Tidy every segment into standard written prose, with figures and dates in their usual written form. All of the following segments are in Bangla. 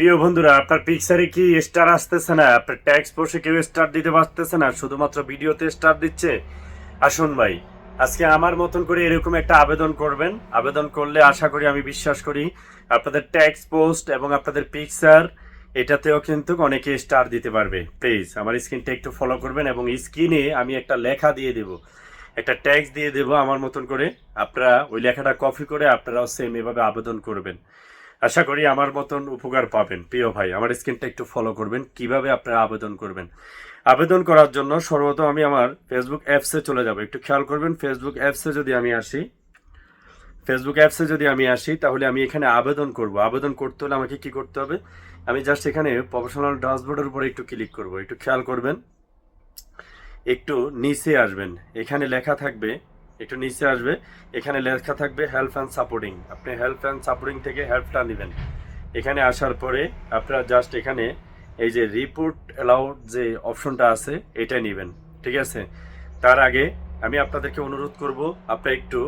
প্রিয় বন্ধুরা, আপনার পিকচারে কি স্টার আসতেছে না? আপনার ট্যাক্স পোস্টে কেউ স্টার দিতে পারতেছে না, শুধুমাত্র ভিডিওতে স্টার দিচ্ছে। আসুন ভাই, আজকে আমার মতন করে এরকম একটা আবেদন করবেন। আবেদন করলে আশা করি, আমি বিশ্বাস করি, আপনাদের ট্যাক্স পোস্ট এবং আপনাদের পিকচার এটাতেও কিন্তু অনেকে স্টার দিতে পারবে। প্লিজ আমার স্ক্রিনটা একটু ফলো করবেন এবং স্ক্রিনে আমি একটা লেখা দিয়ে দেব, একটা ট্যাক্স দিয়ে দেব আমার মতন করে। আপনারা ওই লেখাটা কপি করে আপনারাও সেম এভাবে আবেদন করবেন। আশা করি আমার মতন উপকার পাবেন। প্রিয় ভাই, আমার স্ক্রিনটা একটু ফলো করবেন কিভাবে আপনারা আবেদন করবেন। আবেদন করার জন্য সর্বপ্রথম আমি আমার ফেসবুক অ্যাপসে চলে যাব। একটু খেয়াল করবেন, ফেসবুক অ্যাপসে যদি আমি আসি, তাহলে আমি এখানে আবেদন করব। আবেদন করতে হলে আমাকে কি করতে হবে? আমি জাস্ট এখানে প্রফেশনাল ড্যাশবোর্ডের উপরে একটু ক্লিক করব। একটু খেয়াল করবেন, একটু নিচে আসবেন, এখানে লেখা থাকবে, একটু নিচে আসবে, এখানে লেখা থাকবে হেল্প অ্যান্ড সাপোর্টিং। আপনি হেল্প অ্যান্ড সাপোর্টিং থেকে হেল্পটা নেবেন। এখানে আসার পরে আপনারা জাস্ট এখানে এই যে রিপোর্ট অ্যালাউড যে অপশনটা আছে এটা নেবেন। ঠিক আছে? তার আগে আমি আপনাদেরকে অনুরোধ করব, আপনারা একটু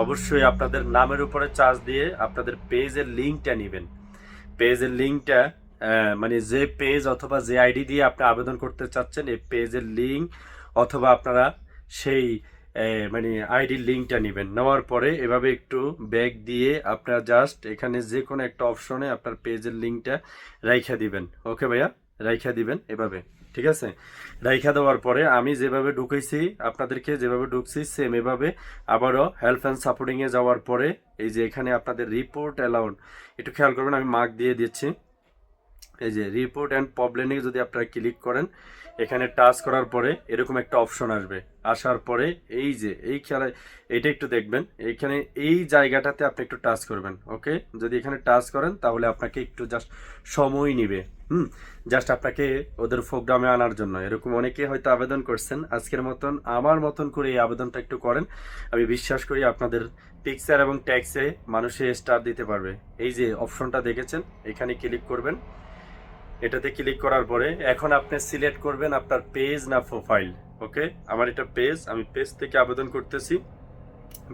অবশ্যই আপনাদের নামের উপরে চার্জ দিয়ে আপনাদের পেজের লিঙ্কটা নেবেন। পেজের লিঙ্কটা মানে যে পেজ অথবা যে আইডি দিয়ে আপনি আবেদন করতে চাচ্ছেন, এই পেজের লিঙ্ক অথবা আপনারা সেই মানে আইডির লিঙ্কটা নেবেন। নেওয়ার পরে এভাবে একটু ব্যাক দিয়ে আপনারা জাস্ট এখানে যে কোনো একটা অপশনে আপনার পেজের লিঙ্কটা রাইখা দিবেন। ওকে ভাইয়া, রাইখা দিবেন এভাবে। ঠিক আছে? রাইখা দেওয়ার পরে আমি যেভাবে ঢুকেছি, আপনাদেরকে যেভাবে ঢুকছি সেম এভাবে আবারও হেল্প অ্যান্ড সাপোর্টিংয়ে যাওয়ার পরে এই যে এখানে আপনাদের রিপোর্ট অ্যালাউড, একটু খেয়াল করবেন, আমি মার্ক দিয়ে দিচ্ছি। এই যে রিপোর্ট অ্যান্ড প্রবলেমে যদি আপনারা ক্লিক করেন, এখানে টাচ করার পরে এরকম একটা অপশন আসবে। আসার পরে এই যে এই খেলায় এটা একটু দেখবেন, এইখানে এই জায়গাটাতে আপনি একটু টাচ করবেন। ওকে, যদি এখানে টাচ করেন তাহলে আপনাকে একটু জাস্ট সময় নিবে। জাস্ট আপনাকে ওদের প্রোগ্রামে আনার জন্য। এরকম অনেকে হয়তো আবেদন করছেন, আজকের মতন আমার মতন করে এই আবেদনটা একটু করেন। আমি বিশ্বাস করি আপনাদের পিকচার এবং ট্যাক্সে মানুষে স্টার দিতে পারবে। এই যে অপশনটা দেখেছেন, এখানে ক্লিক করবেন। এটাতে ক্লিক করার পরে এখন আপনি সিলেক্ট করবেন আপনার পেজ না প্রোফাইল। ওকে, আমার এটা পেজ, আমি পেজ থেকে আবেদন করতেছি।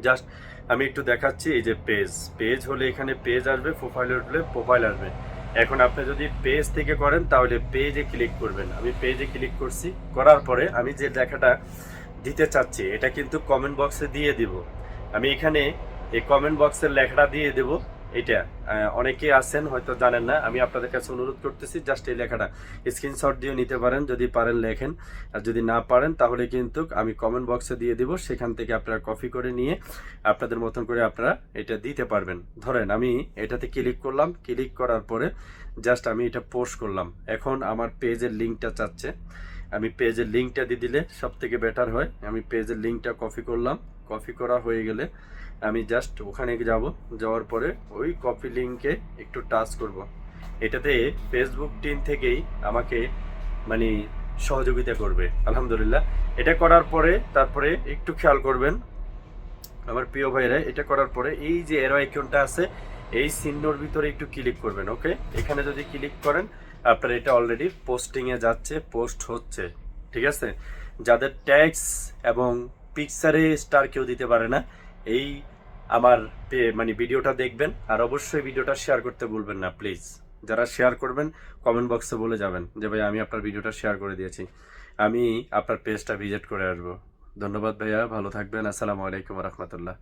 জাস্ট আমি একটু দেখাচ্ছি, এই যে পেজ, পেজ হলে এখানে পেজ আসবে, প্রোফাইল হলে প্রোফাইল আসবে। এখন আপনি যদি পেজ থেকে করেন তাহলে পেজে ক্লিক করবেন। আমি পেজে ক্লিক করছি, করার পরে আমি যে লেখাটা দিতে চাচ্ছি এটা কিন্তু কমেন্ট বক্সে দিয়ে দিব। আমি এখানে এই কমেন্ট বক্সের লেখাটা দিয়ে দেব। এটা অনেকে আছেন হয়তো জানেন না, আমি আপনাদের কাছে অনুরোধ করতেছি জাস্ট এই লেখাটা স্ক্রিনশট দিয়ে নিতে পারেন, যদি পারেন লেখেন, আর যদি না পারেন তাহলে কিন্তু আমি কমেন্ট বক্সে দিয়ে দিব, সেখান থেকে আপনারা কপি করে নিয়ে আপনাদের মতন করে আপনারা এটা দিতে পারবেন। ধরেন আমি এটাতে ক্লিক করলাম, ক্লিক করার পরে জাস্ট আমি এটা পোস্ট করলাম। এখন আমার পেজের লিঙ্কটা চাচ্ছে, আমি পেজের লিঙ্কটা দিয়ে দিলে সব থেকে বেটার হয়। আমি পেজের লিঙ্কটা কপি করলাম, কপি করা হয়ে গেলে আমি জাস্ট ওখানে যাব, যাওয়ার পরে ওই কপি লিঙ্কে একটু টাচ করব। এটাতে ফেসবুক টিম থেকেই আমাকে মানে সহযোগিতা করবে আলহামদুলিল্লাহ। এটা করার পরে তারপরে একটু খেয়াল করবেন আমার প্রিয় ভাইরা, এটা করার পরে এই যে এরো আইকনটা আছে, এই চিহ্নর ভিতরে একটু ক্লিক করবেন। ওকে, এখানে যদি ক্লিক করেন আপনার এটা অলরেডি পোস্টিংয়ে যাচ্ছে, পোস্ট হচ্ছে। ঠিক আছে? যাদের ট্যাক্স এবং পিকচারে স্টার কেউ দিতে পারে না, এই আমার মানে ভিডিওটা দেখবেন, আর অবশ্যই ভিডিওটা শেয়ার করতে ভুলবেন না প্লিজ। যারা শেয়ার করবেন কমেন্ট বক্সে বলে যাবেন যে ভাই আমি আপনার ভিডিওটা শেয়ার করে দিয়েছি, আমি আপনার পেজটা ভিজিট করে আসবো। ধন্যবাদ ভাইয়া, ভালো থাকবেন। আসসালামু আলাইকুম রহমতুল্লাহ।